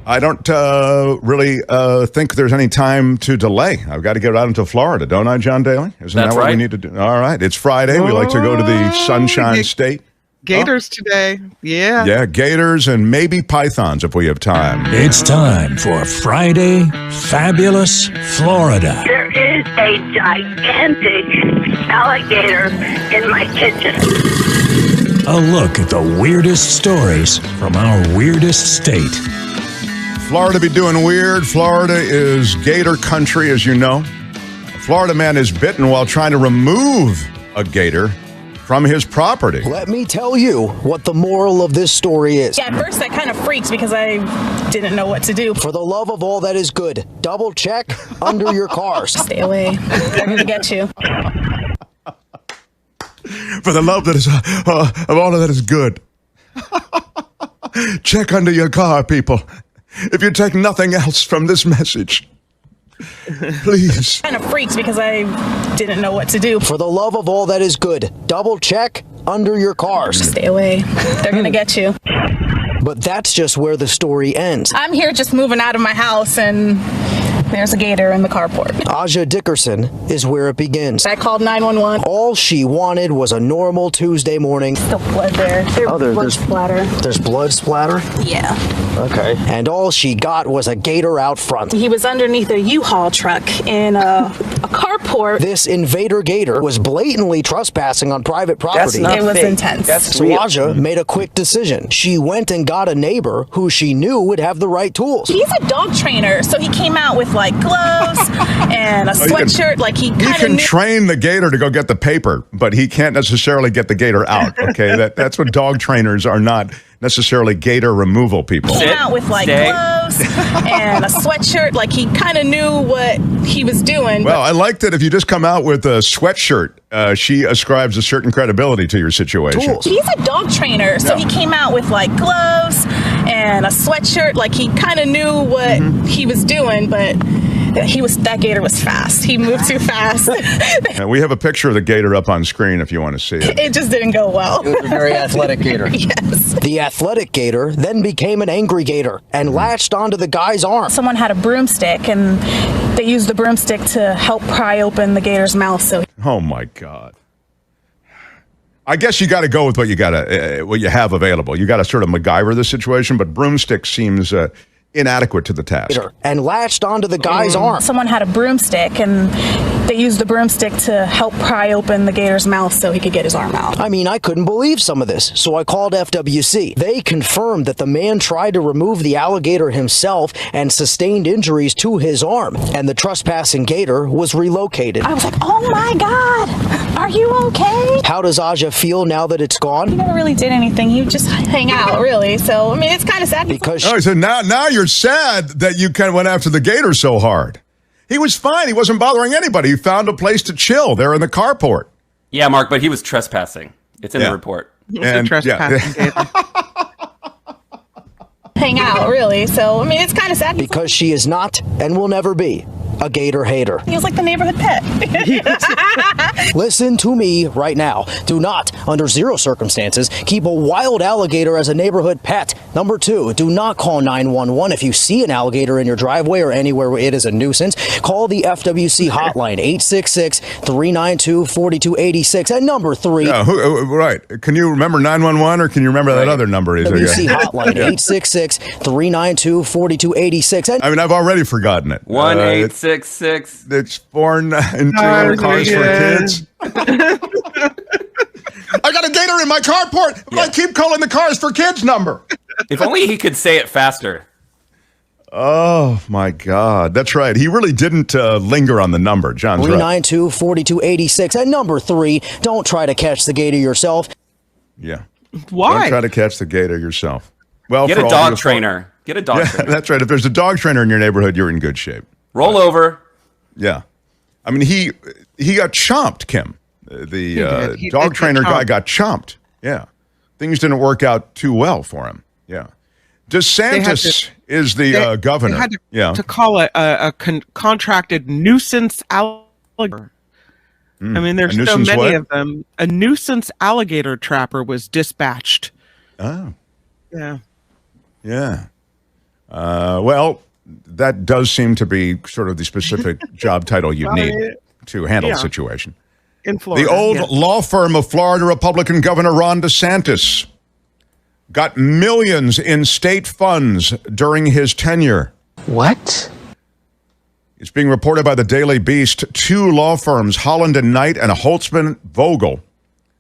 I don't really think there's any time to delay. I've got to get out into Florida, don't I, John Daly? Isn't that what we need to do? All right. It's Friday. We like to go to the Sunshine State. Gators today. Yeah. Yeah, Gators and maybe pythons if we have time. It's time for Friday Fabulous Florida. There is a gigantic alligator in my kitchen. A look at the weirdest stories from our weirdest state. Florida be doing weird. Florida is gator country, as you know. A Florida man is bitten while trying to remove a gator from his property. Let me tell you what the moral of this story is. Yeah, at first I kind of freaked because I didn't know what to do. For the love of all that is good, double check under your cars. Stay away. They're going to get you. For the love that is of all that is good. Check under your car, people. If you take nothing else from this message, please. Kind of freaked because I didn't know what to do. For the love of all that is good, double check under your cars. Stay away. They're going to get you. But that's just where the story ends. I'm here just moving out of my house and there's a gator in the carport. Aja Dickerson is where it begins. I called 911. All she wanted was a normal Tuesday morning. Still blood there. Blood splatter. There's blood splatter? Yeah. Okay. And all she got was a gator out front. He was underneath a U-Haul truck in a carport. This invader gator was blatantly trespassing on private property. It was intense. So Aja made a quick decision. She went and got a neighbor who she knew would have the right tools. He's a dog trainer, so he came out with like gloves and a sweatshirt. He can train the gator to go get the paper, but he can't necessarily get the gator out. Okay, that's what dog trainers are, not necessarily gator removal people. He came out with gloves and a sweatshirt. He kind of knew what he was doing. Well, I like that if you just come out with a sweatshirt, she ascribes a certain credibility to your situation. Tools. He's a dog trainer, so he came out with gloves and a sweatshirt. He kind of knew what he was doing, but that gator was fast. He moved too fast. We have a picture of the gator up on screen if you want to see it. It just didn't go well. It was a very athletic gator. Yes. The athletic gator then became an angry gator and latched onto the guy's arm. Someone had a broomstick, and they used the broomstick to help pry open the gator's mouth. Oh my God. I guess you got to go with what you have available. You got to sort of MacGyver the situation, but broomstick seems inadequate to the task. And latched onto the guy's arm. Someone had a broomstick, and they used the broomstick to help pry open the gator's mouth so he could get his arm out. I mean, I couldn't believe some of this, so I called FWC. They confirmed that the man tried to remove the alligator himself and sustained injuries to his arm, and the trespassing gator was relocated. I was like, oh my God, are you okay? How does Aja feel now that it's gone? He never really did anything. He would just hang out, really. So, I mean, it's kind of sad. Because so now you're sad that you kind of went after the gator so hard. He was fine. He wasn't bothering anybody. He found a place to chill there in the carport. Yeah, Mark, but he was trespassing. It's in the report. And Trespassing gator. Hang out, really. So, I mean, it's kind of sad. Because she is not and will never be a gator hater. He was like the neighborhood pet. Listen to me right now. Do not, under zero circumstances, keep a wild alligator as a neighborhood pet. Number 2, do not call 911 if you see an alligator in your driveway or anywhere where it is a nuisance. Call the FWC hotline, 866-392-4286. And number 3... right. Can you remember 911 or can you remember that other number? FWC hotline, 866-392-4286. I mean, I've already forgotten it. 1-866. It's 492 cars for kids. I got a gator in my carport. I keep calling the cars for kids number. If only he could say it faster. Oh, my God. That's right. He really didn't linger on the number. John's right. 392-4286. And number 3, don't try to catch the gator yourself. Yeah. Why? Don't try to catch the gator yourself. Well, Get a dog trainer. Get a dog trainer. That's right. If there's a dog trainer in your neighborhood, you're in good shape. Roll over. Yeah. I mean, he got chomped, Kim. The dog trainer guy got chomped. Yeah. Things didn't work out too well for him. Yeah. DeSantis is the governor. They had to call it a contracted nuisance alligator. I mean, there's so many of them. A nuisance alligator trapper was dispatched. Oh. Yeah. Yeah. Well, that does seem to be sort of the specific job title you need to handle the situation. In Florida, the old law firm of Florida Republican Governor Ron DeSantis got millions in state funds during his tenure. What? It's being reported by the Daily Beast. 2 law firms, Holland and Knight and Holtzman Vogel,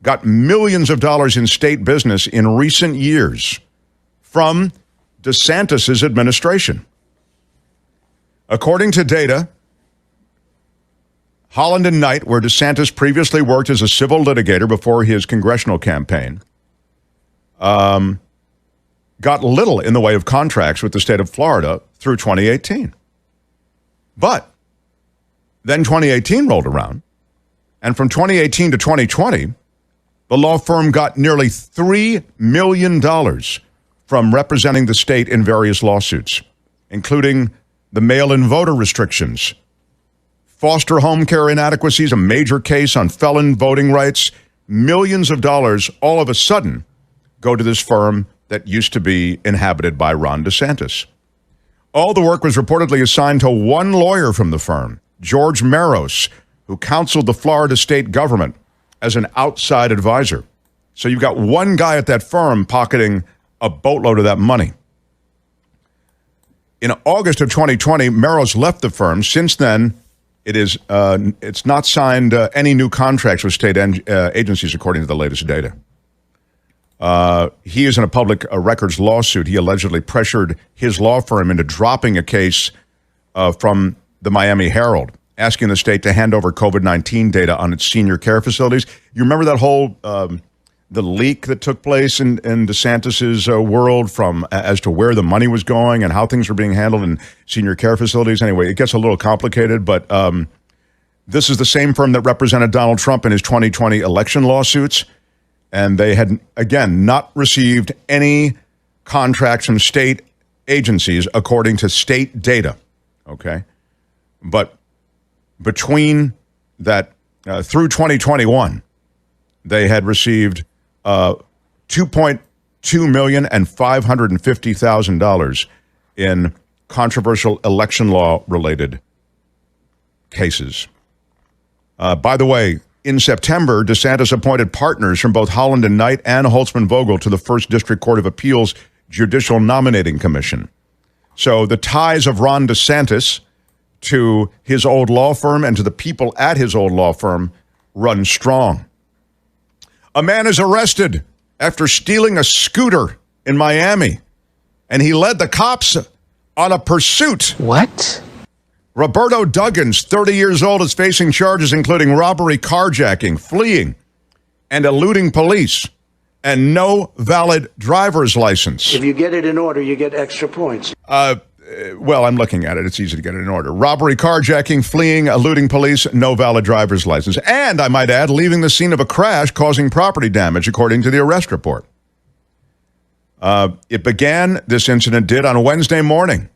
got millions of dollars in state business in recent years from DeSantis' administration. According to data, Holland and Knight, where DeSantis previously worked as a civil litigator before his congressional campaign, got little in the way of contracts with the state of Florida through 2018. But then 2018 rolled around, and from 2018 to 2020, the law firm got nearly $3 million from representing the state in various lawsuits, including the mail-in voter restrictions, foster home care inadequacies, a major case on felon voting rights. Millions of dollars all of a sudden go to this firm that used to be inhabited by Ron DeSantis. All the work was reportedly assigned to one lawyer from the firm, George Maros, who counseled the Florida state government as an outside advisor. So you've got one guy at that firm pocketing a boatload of that money. In August of 2020, Maros left the firm. Since then, it's not signed any new contracts with state agencies, according to the latest data. He is in a public records lawsuit. He allegedly pressured his law firm into dropping a case from the Miami Herald, asking the state to hand over COVID-19 data on its senior care facilities. You remember that whole the leak that took place in DeSantis's world from as to where the money was going and how things were being handled in senior care facilities? Anyway, it gets a little complicated, but this is the same firm that represented Donald Trump in his 2020 election lawsuits. And they had, again, not received any contracts from state agencies according to state data, okay? But between that, through 2021, they had received $2.2 million and $550,000 in controversial election law-related cases. By the way, in September, DeSantis appointed partners from both Holland and Knight and Holtzman Vogel to the First District Court of Appeals Judicial Nominating Commission. So the ties of Ron DeSantis to his old law firm and to the people at his old law firm run strong. A man is arrested after stealing a scooter in Miami, and he led the cops on a pursuit. What? Roberto Duggins, 30 years old, is facing charges including robbery, carjacking, fleeing, and eluding police, and no valid driver's license. If you get it in order, you get extra points. Well, I'm looking at it. It's easy to get it in order. Robbery, carjacking, fleeing, eluding police, no valid driver's license. And, I might add, leaving the scene of a crash causing property damage, according to the arrest report. This incident did, on Wednesday morning.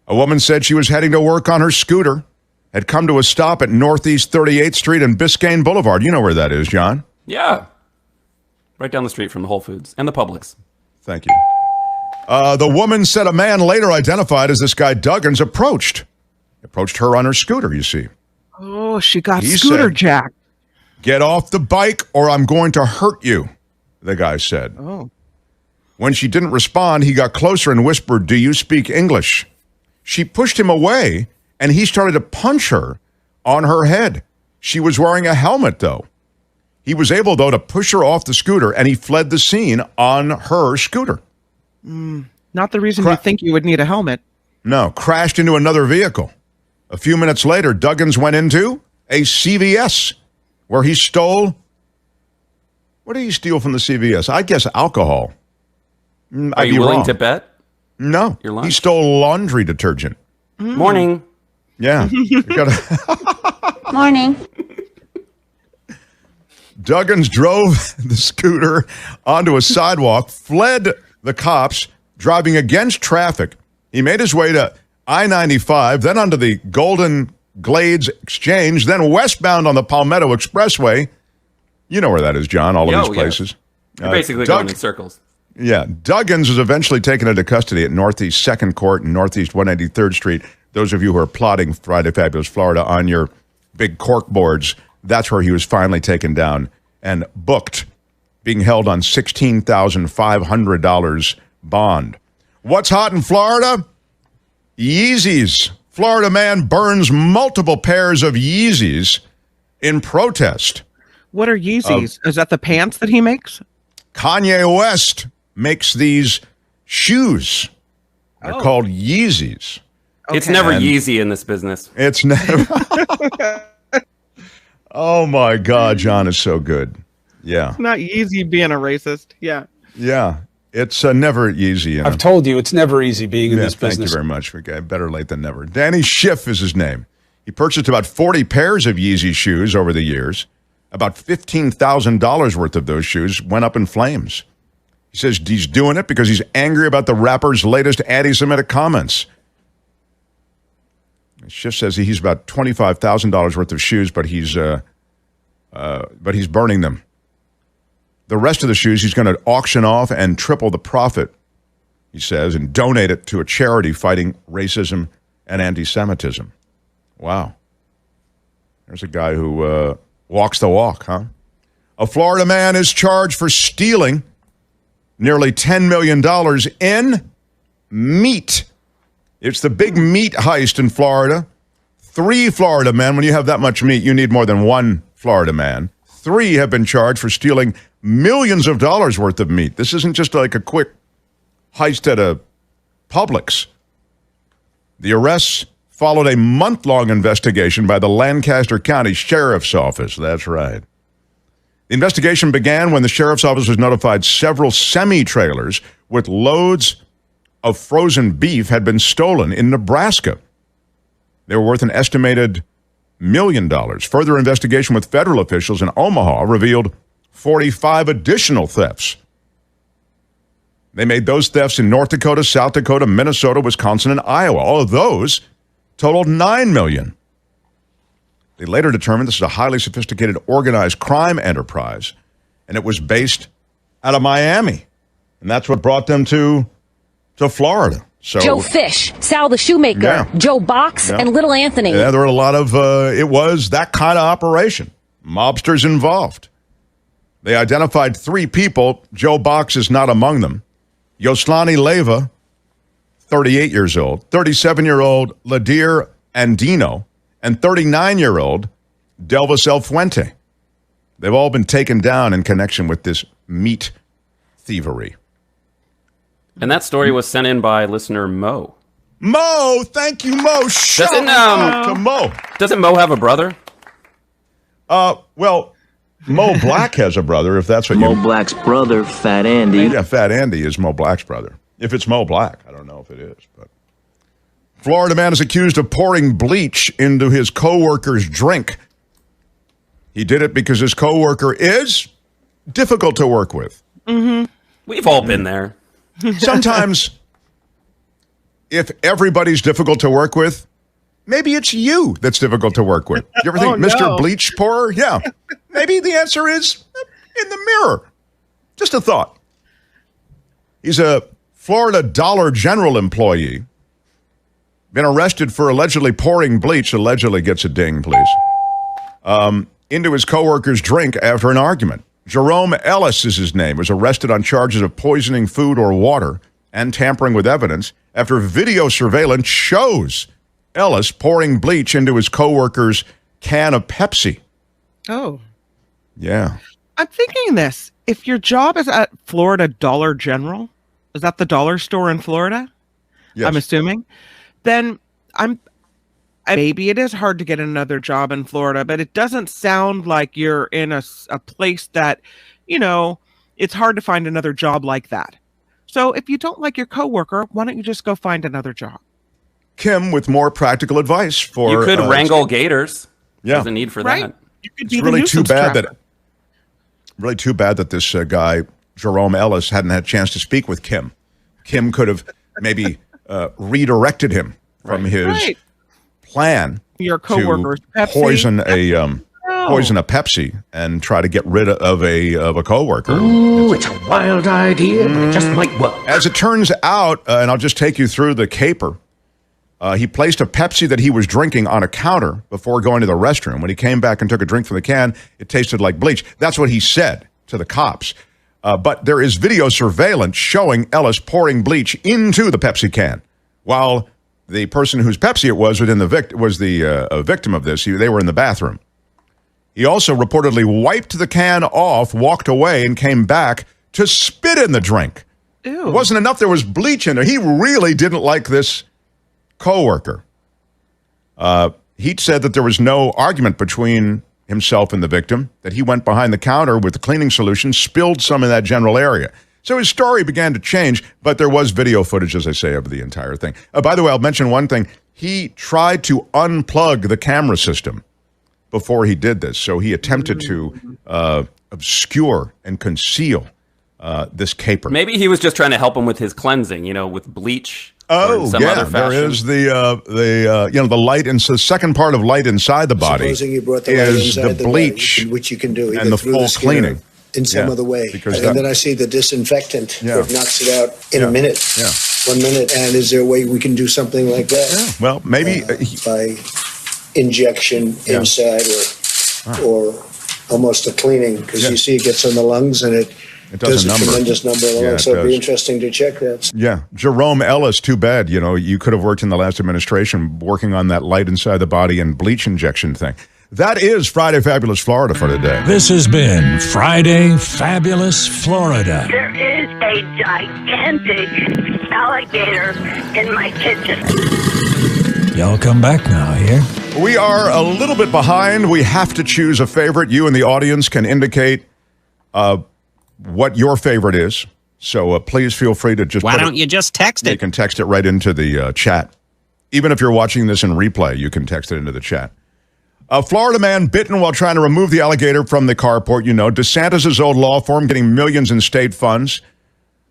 A woman said she was heading to work on her scooter, had come to a stop at Northeast 38th Street and Biscayne Boulevard. You know where that is, John? Yeah. Right down the street from the Whole Foods and the Publix. Thank you. The woman said a man later identified as this guy Duggins approached her on her scooter, you see. Oh, she got scooter jacked. Get off the bike or I'm going to hurt you, the guy said. Oh. When she didn't respond, he got closer and whispered, "Do you speak English?" She pushed him away, and he started to punch her on her head. She was wearing a helmet, though. He was able, though, to push her off the scooter, and he fled the scene on her scooter. Not the reason you think you would need a helmet. No, crashed into another vehicle. A few minutes later, Duggins went into a CVS, where he stole... What did he steal from the CVS? I guess alcohol. Are you willing to bet? No, he stole laundry detergent. Morning. Yeah. Morning. Duggins drove the scooter onto a sidewalk, fled the cops, driving against traffic. He made his way to I-95, then onto the Golden Glades Exchange, then westbound on the Palmetto Expressway. You know where that is, John, all of these places. You're basically going in circles. Yeah, Duggins was eventually taken into custody at Northeast 2nd Court and Northeast 183rd Street. Those of you who are plotting Friday Fabulous Florida on your big cork boards, that's where he was finally taken down and booked, being held on $16,500 bond. What's hot in Florida? Yeezys. Florida man burns multiple pairs of Yeezys in protest. What are Yeezys? Is that the pants that he makes? Kanye West makes these shoes. They're called Yeezys. Okay. It's never Yeezy in this business. It's never. Oh, my God. John is so good. Yeah. It's not easy being a racist. Yeah. Yeah. It's never easy. I've told you, it's never easy being in this business. Thank you very much. Okay, better late than never. Danny Schiff is his name. He purchased about 40 pairs of Yeezy shoes over the years. About $15,000 worth of those shoes went up in flames. He says he's doing it because he's angry about the rapper's latest anti-Semitic comments. Schiff says he's about $25,000 worth of shoes, but he's burning them. The rest of the shoes he's going to auction off and triple the profit, he says, and donate it to a charity fighting racism and anti-Semitism. Wow. There's a guy who walks the walk, huh? A Florida man is charged for stealing nearly $10 million in meat. It's the big meat heist in Florida. 3 Florida men, when you have that much meat, you need more than 1 Florida man. 3 have been charged for stealing millions of dollars worth of meat. This isn't just like a quick heist at a Publix. The arrests followed a month-long investigation by the Lancaster County Sheriff's Office. That's right. The investigation began when the Sheriff's Office was notified several semi-trailers with loads of frozen beef had been stolen in Nebraska. They were worth an estimated $1 million. Further investigation with federal officials in Omaha revealed 45 additional thefts. They made those thefts in North Dakota, South Dakota, Minnesota, Wisconsin, and Iowa. All of those totaled $9 million. They later determined this is a highly sophisticated organized crime enterprise, and it was based out of Miami. And that's what brought them to Florida. So, Joe Fish, Sal the Shoemaker, Joe Box, and Little Anthony. Yeah, there were a lot of, it was that kind of operation. Mobsters involved. They identified 3 people. Joe Box is not among them. Yoslani Leyva, 38 years old, 37-year-old Ladir Andino, and 39-year-old Delvis El Fuente. They've all been taken down in connection with this meat thievery. And that story was sent in by listener Mo. Mo, thank you, Mo. Shout out to Mo. Doesn't Mo have a brother? Well, Mo Black has a brother, if that's what Mo Black's brother, Fat Andy. Yeah, Fat Andy is Mo Black's brother. If it's Mo Black, I don't know if it is. But Florida man is accused of pouring bleach into his co-worker's drink. He did it because his co-worker is difficult to work with. Mm-hmm. We've all been there. Sometimes, if everybody's difficult to work with, maybe it's you that's difficult to work with. You ever think, Mr. Bleach Pourer? Yeah. Maybe the answer is in the mirror. Just a thought. He's a Florida Dollar General employee. Been arrested for allegedly pouring bleach. Allegedly gets a ding, please. Into his coworker's drink after an argument. Jerome Ellis is his name. Was arrested on charges of poisoning food or water and tampering with evidence after video surveillance shows Ellis pouring bleach into his coworker's can of Pepsi. Oh. Yeah. I'm thinking this. If your job is at Florida Dollar General, is that the dollar store in Florida? Yes. I'm assuming. Then maybe it is hard to get another job in Florida, but it doesn't sound like you're in a place that, it's hard to find another job like that. So if you don't like your coworker, why don't you just go find another job? Kim with more practical advice for... You could wrangle gators. Yeah. There's a need for that. You could it's really too bad that this guy, Jerome Ellis, hadn't had a chance to speak with Kim. Kim could have maybe redirected him from his plan your coworkers to poison a poison a Pepsi and try to get rid of a coworker. Ooh, it's a wild idea, but it just might work. As it turns out, and I'll just take you through the caper, he placed a Pepsi that he was drinking on a counter before going to the restroom. When he came back and took a drink from the can, it tasted like bleach. That's what he said to the cops. But there is video surveillance showing Ellis pouring bleach into the Pepsi can, while the person whose Pepsi it was was the victim of this. They were in the bathroom. He also reportedly wiped the can off, walked away, and came back to spit in the drink. Ew. It wasn't enough there was bleach in there. He really didn't like this coworker. He said that there was no argument between himself and the victim, that he went behind the counter with the cleaning solution, spilled some in that general area. So his story began to change, but there was video footage, as I say, of the entire thing. By the way, I'll mention one thing. He tried to unplug the camera system before he did this. So he attempted to obscure and conceal this caper. Maybe he was just trying to help him with his cleansing, with bleach. Oh, yeah, there is the light, and so the second part of light inside the body Supposing you brought the light is inside the bleach, which you can do, and the full cleaning. In some other way. And then I see the disinfectant that knocks it out in a minute. Yeah. 1 minute. And is there a way we can do something like that? Yeah. Well, maybe by injection inside or almost a cleaning, because you see it gets on the lungs and it does a tremendous number of the lungs. So it'd be interesting to check that. Yeah. Jerome Ellis, too bad. You could have worked in the last administration working on that light inside the body and bleach injection thing. That is Friday Fabulous Florida for today. This has been Friday Fabulous Florida. There is a gigantic alligator in my kitchen. Y'all come back now here. We are a little bit behind. We have to choose a favorite. You and the audience can indicate what your favorite is. So please feel free to just Why don't you just text it? You can text it right into the chat. Even if you're watching this in replay, you can text it into the chat. A Florida man bitten while trying to remove the alligator from the carport. DeSantis' old law firm getting millions in state funds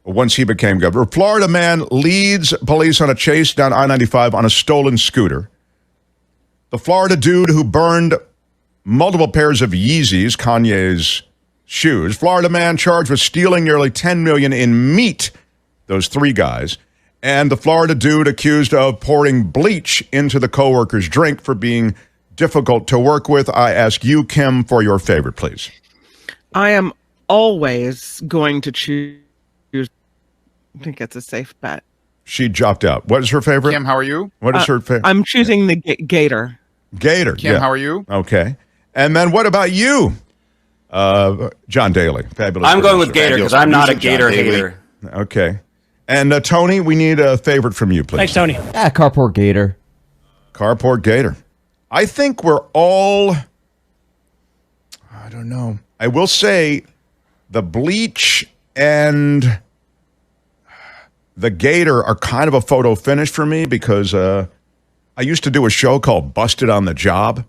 once he became governor. A Florida man leads police on a chase down I-95 on a stolen scooter. The Florida dude who burned multiple pairs of Yeezys, Kanye's shoes. Florida man charged with stealing nearly $10 million in meat. Those three guys. And the Florida dude accused of pouring bleach into the coworker's drink for being difficult to work with. I ask you, Kim, for your favorite, please. I am always going to choose. I think it's a safe bet. She dropped out. What is her favorite? Kim, how are you? What is her favorite? I'm choosing the Gator. Gator. Kim, how are you? Okay. And then what about you? John Daly. Fabulous. I'm going with Gator because I'm not a Gator hater. Okay. And Tony, we need a favorite from you, please. Thanks, Tony. Carport Gator. Carport Gator. I think we're all, I don't know. I will say the bleach and the Gator are kind of a photo finish for me because I used to do a show called Busted on the Job.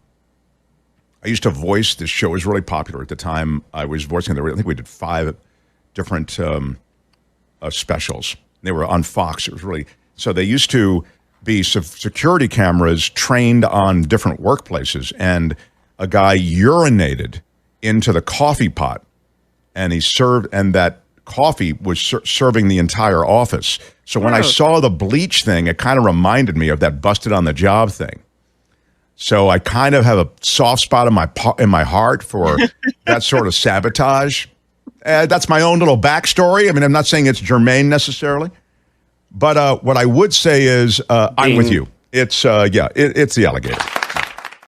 I used to voice, this show was really popular at the time. I was voicing, I think we did 5 different specials. They were on Fox. It was really, so they used to be security cameras trained on different workplaces, and a guy urinated into the coffee pot, and he served, and that coffee was serving the entire office. So when I saw the bleach thing, it kind of reminded me of that Busted on the Job thing. So I kind of have a soft spot in my heart for that sort of sabotage. That's my own little backstory. I mean, I'm not saying it's germane necessarily. But what I would say is I'm with you. It's it's the alligator.